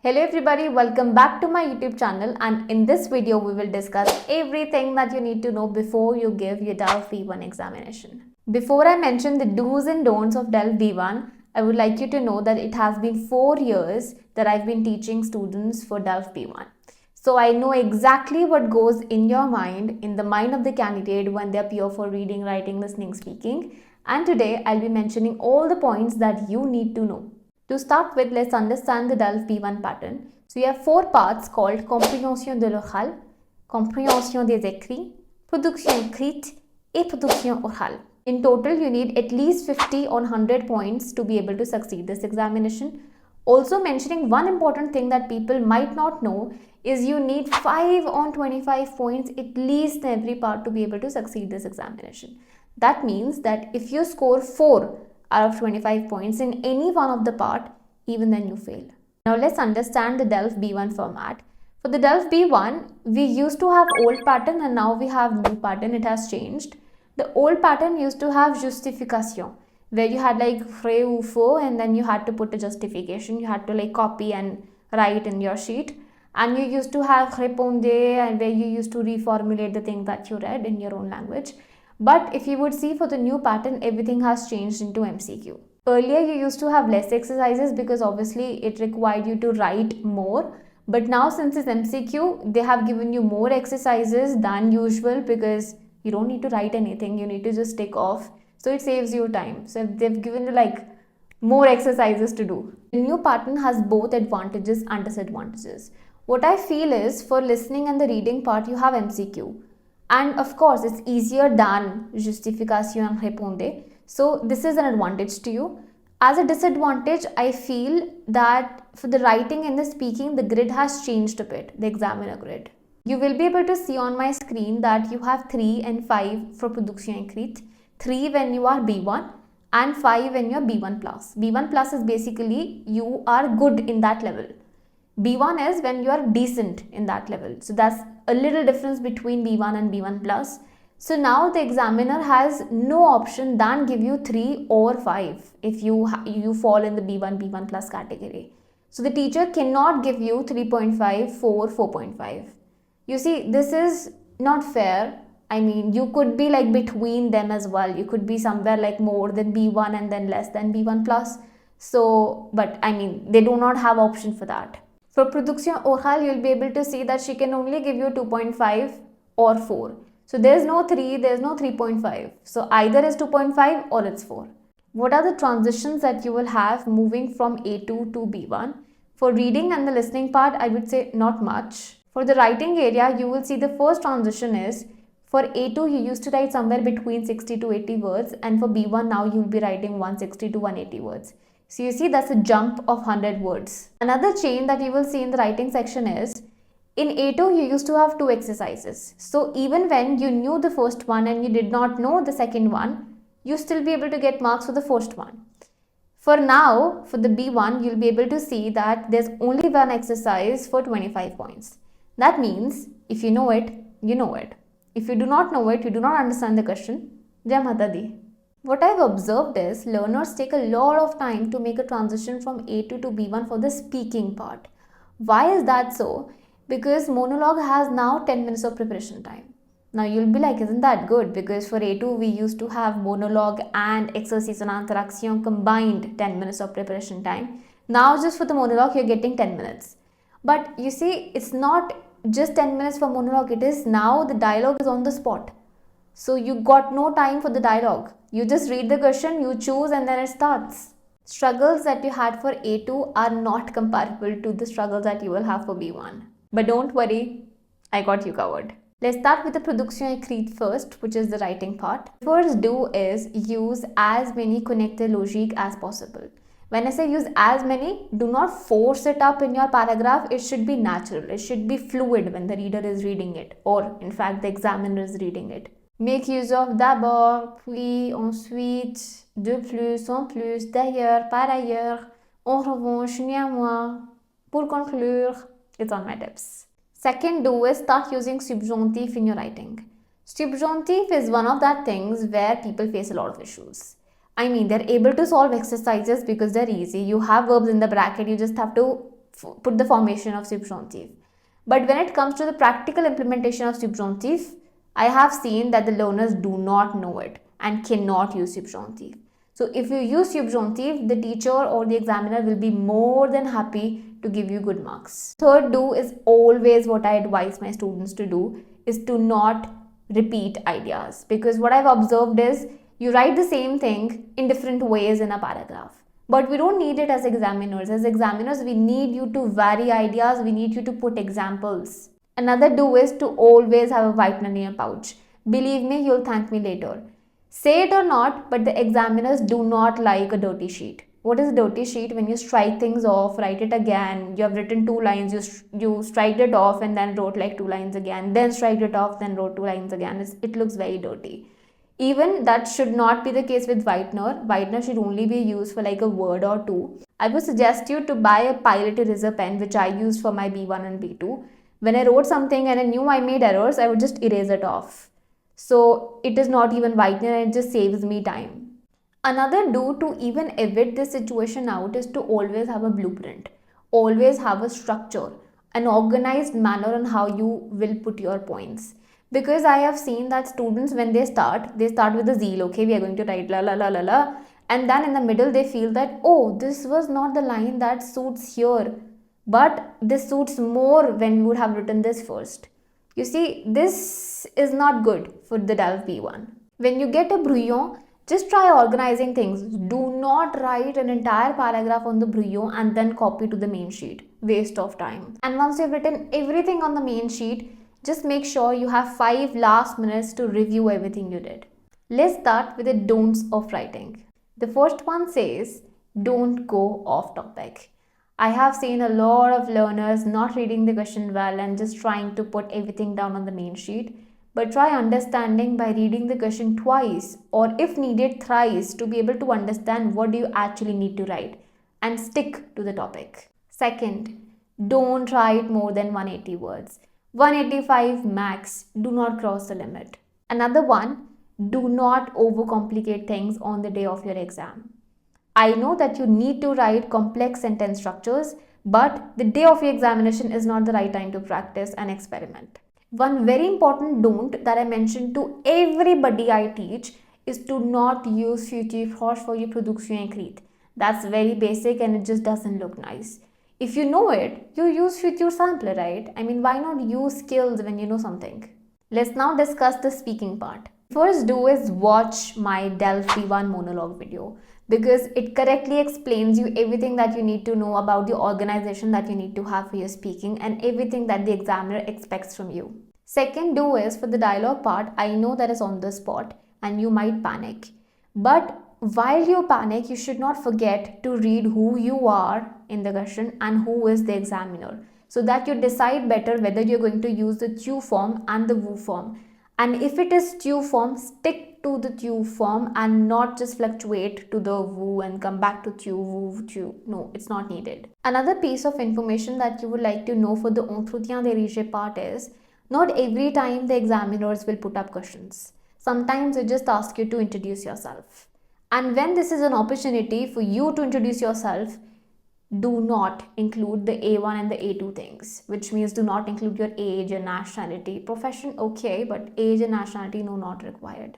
Hello everybody, welcome back to my YouTube channel, and in this video we will discuss everything that you need to know before you give your DELF B1 examination. Before I mention the do's and don'ts of DELF B1, I would like you to know that it has been 4 years that I've been teaching students for DELF B1. So I know exactly what goes in your mind, in the mind of the candidate when they appear for reading, writing, listening, speaking. And today I'll be mentioning all the points that you need to know. To start with, let's understand the DELF B1 pattern. So, you have 4 parts called Compréhension de l'oral, Compréhension des écrits, Production écrite, et Production orale. In total, you need at least 50 on 100 points to be able to succeed this examination. Also mentioning one important thing that people might not know is you need 5 on 25 points at least in every part to be able to succeed this examination. That means that if you score 4 out of 25 points in any one of the part, even then you fail. Now let's understand the DELF B1 format. For the DELF B1, we used to have old pattern and now we have new pattern. It has changed. The old pattern used to have justification, where you had like vrai ou faux and then you had to put a justification. You had to like copy and write in your sheet. And you used to have répondez, and where you used to reformulate the thing that you read in your own language. But if you would see, for the new pattern, everything has changed into MCQ. Earlier, you used to have less exercises because obviously it required you to write more. But now since it's MCQ, they have given you more exercises than usual because you don't need to write anything. You need to just tick off. So it saves you time. So they've given you like more exercises to do. The new pattern has both advantages and disadvantages. What I feel is for listening and the reading part, you have MCQ. And of course, it's easier than justification and répondez. So this is an advantage to you. As a disadvantage, I feel that for the writing and the speaking, the grid has changed a bit, the examiner grid. You will be able to see on my screen that you have 3 and 5 for Production écrite, 3 when you are B1 and 5 when you are B1+. B1+ is basically you are good in that level. B1 is when you are decent in that level. So that's a little difference between B1 and B1+. So now the examiner has no option than give you 3 or 5 if you fall in the B1+, category. So the teacher cannot give you 3.5, 4, 4.5. You see, this is not fair. I mean, you could be like between them as well. You could be somewhere like more than B1 and then less than B1+. So, but I mean, they do not have option for that. For Production orale, you'll be able to see that she can only give you 2.5 or 4. So there's no 3, there's no 3.5. So either is 2.5 or it's 4. What are the transitions that you will have moving from A2 to B1? For reading and the listening part, I would say not much. For the writing area, you will see the first transition is for A2, you used to write somewhere between 60 to 80 words, and for B1 now you'll be writing 160 to 180 words. So you see that's a jump of 100 words. Another change that you will see in the writing section is, in A2 you used to have 2 exercises. So even when you knew the first one and you did not know the second one, you still be able to get marks for the first one. For now, for the B1, you'll be able to see that there's only one exercise for 25 points. That means if you know it, you know it. If you do not know it, you do not understand the question, Jai Mata Di. What I've observed is learners take a lot of time to make a transition from A2 to B1 for the speaking part. Why is that so? Because monologue has now 10 minutes of preparation time. Now you'll be like, isn't that good? Because for A2 we used to have monologue and exercise and interaction combined 10 minutes of preparation time. Now just for the monologue you're getting 10 minutes. But you see, it's not just 10 minutes for monologue. It is now the dialogue is on the spot. So you got no time for the dialogue. You just read the question, you choose, and then it starts. Struggles that you had for A2 are not comparable to the struggles that you will have for B1. But don't worry, I got you covered. Let's start with the Production écrite first, which is the writing part. First do is use as many connected logiques as possible. When I say use as many, do not force it up in your paragraph. It should be natural. It should be fluid when the reader is reading it, or in fact the examiner is reading it. Make use of d'abord, puis, ensuite, de plus, en plus, d'ailleurs, par ailleurs, en revanche, néanmoins, pour conclure. It's on my tips. Second do is start using subjunctive in your writing. Subjunctive is one of that things where people face a lot of issues. I mean, they're able to solve exercises because they're easy. You have verbs in the bracket, you just have to put the formation of subjunctive. But when it comes to the practical implementation of subjunctive, I have seen that the learners do not know it and cannot use subjunctive. So if you use subjunctive, the teacher or the examiner will be more than happy to give you good marks. Third do is always what I advise my students to do is to not repeat ideas, because what I've observed is you write the same thing in different ways in a paragraph. But we don't need it as examiners. As examiners, we need you to vary ideas, we need you to put examples. Another do is to always have a whitener in your pouch. Believe me, you'll thank me later. Say it or not, but the examiners do not like a dirty sheet. What is a dirty sheet? When you strike things off, write it again, you have written 2 lines, you strike it off and then wrote like 2 lines again, then strike it off, then wrote 2 lines again. It looks very dirty. Even that should not be the case with whitener. Whitener should only be used for like a word or 2. I would suggest you to buy a Pilot eraser pen, which I used for my B1 and B2. When I wrote something and I knew I made errors, I would just erase it off. So it is not even whitener and it just saves me time. Another do to even evit this situation out is to always have a blueprint. Always have a structure, an organized manner on how you will put your points. Because I have seen that students, when they start with a zeal, okay, we are going to write la la la la la, and then in the middle they feel that, oh, this was not the line that suits here, but this suits more when we would have written this first. You see, this is not good for the DELF B1. When you get a brouillon, just try organizing things. Do not write an entire paragraph on the brouillon and then copy to the main sheet. Waste of time. And once you've written everything on the main sheet, just make sure you have 5 last minutes to review everything you did. Let's start with the don'ts of writing. The first one says, don't go off topic. I have seen a lot of learners not reading the question well and just trying to put everything down on the main sheet. But try understanding by reading the question twice, or if needed thrice, to be able to understand what do you actually need to write and stick to the topic. Second, don't write more than 180 words. 185 max. Do not cross the limit. Another one, do not overcomplicate things on the day of your exam. I know that you need to write complex sentence structures, but the day of your examination is not the right time to practice and experiment. One very important don't that I mentioned to everybody I teach is to not use future force for your production écrite. That's very basic and it just doesn't look nice. If you know it, you use future sampler, right? I mean, why not use skills when you know something? Let's now discuss the speaking part. First do is watch my DELF B1 monologue video, because it correctly explains you everything that you need to know about the organization that you need to have for your speaking and everything that the examiner expects from you. Second do is, for the dialogue part, I know that is on the spot and you might panic. But while you panic, you should not forget to read who you are in the question and who is the examiner, so that you decide better whether you're going to use the tu form and the vu form. And if it is tu form, stick to the tu form and not just fluctuate to the vu and come back to tu, vu, tu. No, it's not needed. Another piece of information that you would like to know for the entretien dirigé part is, not every time the examiners will put up questions. Sometimes they just ask you to introduce yourself. And when this is an opportunity for you to introduce yourself, do not include the A1 and the A2 things, which means do not include your age and nationality. Profession, okay, but age and nationality, no, not required.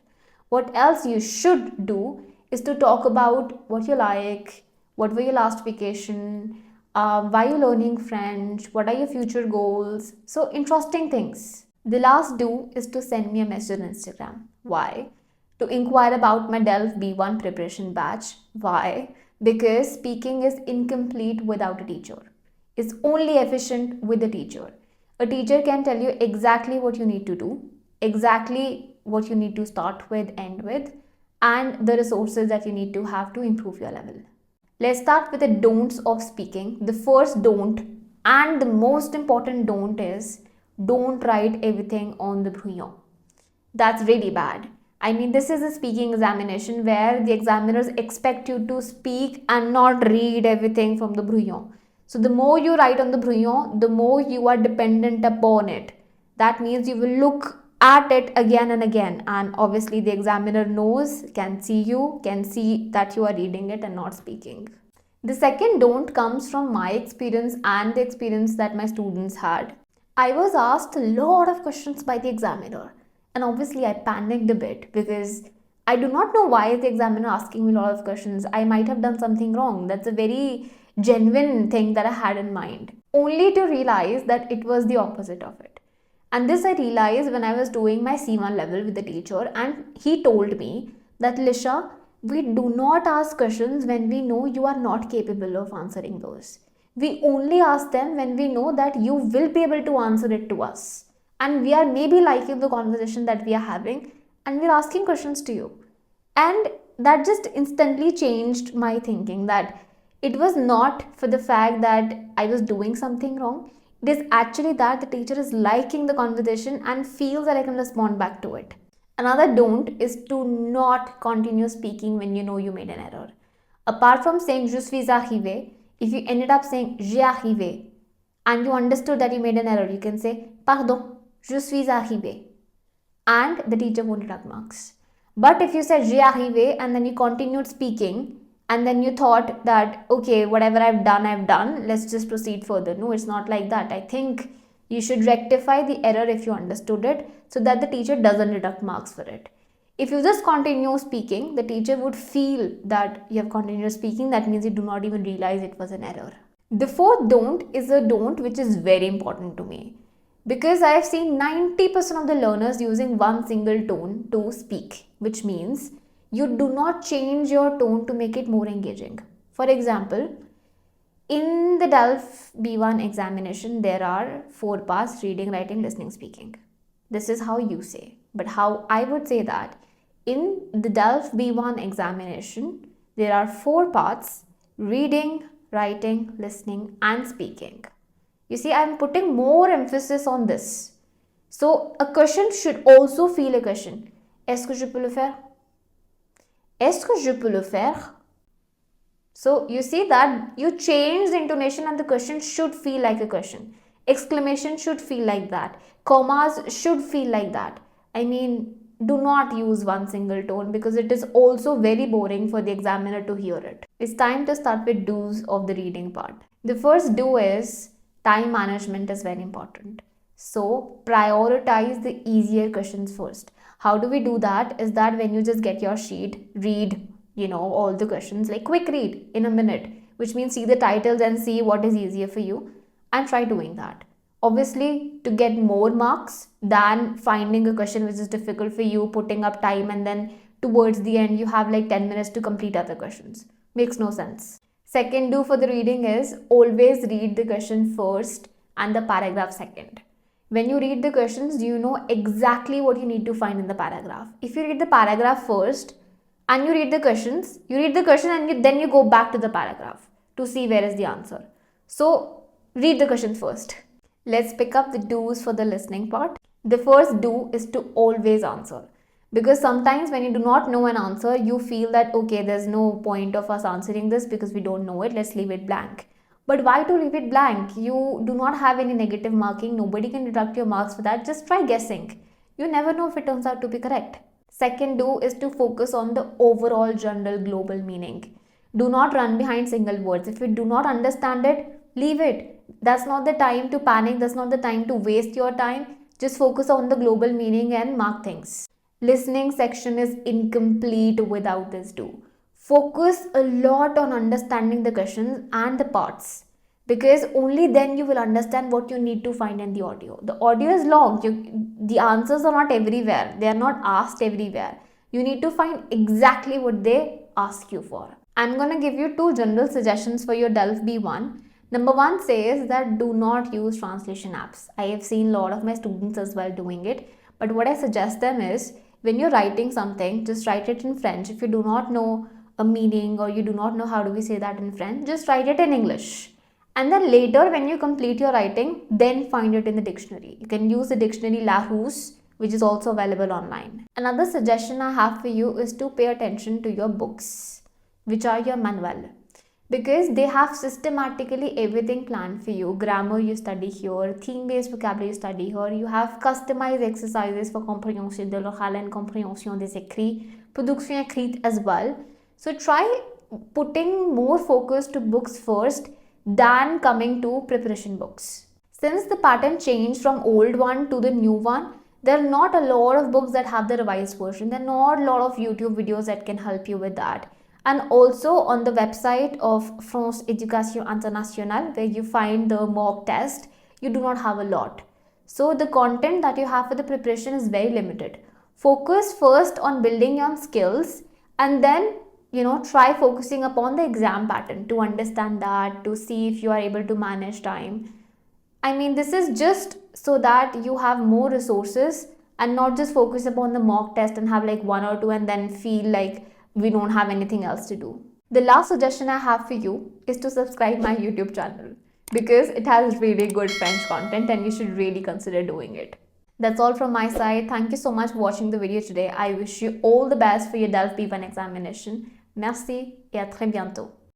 What else you should do is to talk about what you like, what were your last vacation, why are you learning French, what are your future goals. So interesting things. The last do is to send me a message on Instagram. Why? To inquire about my DELF B1 preparation batch. Why? Because speaking is incomplete without a teacher. It's only efficient with a teacher. A teacher can tell you exactly what you need to do, exactly what you need to start with, end with, and the resources that you need to have to improve your level. Let's start with the don'ts of speaking. The first don't and the most important don't is, don't write everything on the brouillon. That's really bad. I mean, this is a speaking examination where the examiners expect you to speak and not read everything from the brouillon. So the more you write on the brouillon, the more you are dependent upon it. That means you will look at it again and again, and obviously the examiner knows, can see you, can see that you are reading it and not speaking. The second don't comes from my experience and the experience that my students had. I was asked a lot of questions by the examiner, and obviously I panicked a bit because I do not know why is the examiner asking me a lot of questions. I might have done something wrong. That's a very genuine thing that I had in mind, only to realize that it was the opposite of it. And this I realized when I was doing my C1 level with the teacher, and he told me that Lisha, we do not ask questions when we know you are not capable of answering those. We only ask them when we know that you will be able to answer it to us. And we are maybe liking the conversation that we are having, and we're asking questions to you. And that just instantly changed my thinking that it was not for the fact that I was doing something wrong. It is actually that the teacher is liking the conversation and feels that I can respond back to it. Another don't is to not continue speaking when you know you made an error. Apart from saying je suis arrivé, if you ended up saying j'ai arrivé and you understood that you made an error, you can say pardon, je suis arrivé, and the teacher won't deduct marks. But if you said j'ai arrivé and then you continued speaking and then you thought that okay, whatever I've done, let's just proceed further. No, it's not like that. I think you should rectify the error if you understood it so that the teacher doesn't deduct marks for it. If you just continue speaking, the teacher would feel that you have continued speaking. That means you do not even realize it was an error. The fourth don't is a don't which is very important to me, because I have seen 90% of the learners using one single tone to speak, which means you do not change your tone to make it more engaging. For example, in the DELF B1 examination, there are 4 parts: reading, writing, listening, speaking. This is how you say. But how I would say that in the DELF B1 examination, there are 4 parts: reading, writing, listening, and speaking. You see, I'm putting more emphasis on this. So a question should also feel a question. Est-ce que je peux le faire? Est-ce que je peux le faire? So you see that you change the intonation and the question should feel like a question. Exclamation should feel like that. Commas should feel like that. I mean, do not use one single tone because it is also very boring for the examiner to hear it. It's time to start with do's of the reading part. The first do is time management is very important. So prioritize the easier questions first. How do we do that? Is that when you just get your sheet, read, all the questions, like quick read in a minute, which means see the titles and see what is easier for you and try doing that. Obviously, to get more marks than finding a question which is difficult for you, putting up time, and then towards the end you have like 10 minutes to complete other questions. Makes no sense. Second do for the reading is always read the question first and the paragraph second. When you read the questions, you know exactly what you need to find in the paragraph. If you read the paragraph first and you read the questions, and then you go back to the paragraph to see where is the answer. So read the question first. Let's pick up the do's for the listening part. The first do is to always answer. Because sometimes when you do not know an answer, you feel that okay, there's no point of us answering this because we don't know it, let's leave it blank. But why to leave it blank? You do not have any negative marking, nobody can deduct your marks for that, just try guessing. You never know if it turns out to be correct. Second do is to focus on the overall general global meaning. Do not run behind single words. If you do not understand it, leave it. That's not the time to panic, that's not the time to waste your time. Just focus on the global meaning and mark things. Listening section is incomplete without this do. Focus a lot on understanding the questions and the parts, because only then you will understand what you need to find in the audio. The audio is long, the answers are not everywhere, they are not asked everywhere. You need to find exactly what they ask you for. I'm going to give you 2 general suggestions for your DELF B1. Number 1 says that do not use translation apps. I have seen a lot of my students as well doing it, but what I suggest them is when you're writing something, just write it in French. If you do not know a meaning or you do not know how do we say that in French, just write it in English. And then later when you complete your writing, then find it in the dictionary. You can use the dictionary Larousse, which is also available online. Another suggestion I have for you is to pay attention to your books, which are your manual, because they have systematically everything planned for you. Grammar you study here, theme-based vocabulary you study here, you have customized exercises for compréhension de l'oral and compréhension des écrits, production écrite as well. So try putting more focus to books first than coming to preparation books. Since the pattern changed from old one to the new one, there are not a lot of books that have the revised version. There are not a lot of YouTube videos that can help you with that. And also on the website of France Education Internationale, where you find the mock test, you do not have a lot. So the content that you have for the preparation is very limited. Focus first on building your skills, and then try focusing upon the exam pattern to understand that, to see if you are able to manage time. I mean, this is just so that you have more resources and not just focus upon the mock test and have like one or two and then feel like we don't have anything else to do. The last suggestion I have for you is to subscribe my YouTube channel, because it has really good French content and you should really consider doing it. That's all from my side. Thank you so much for watching the video today. I wish you all the best for your DELF B1 examination. Merci et à très bientôt.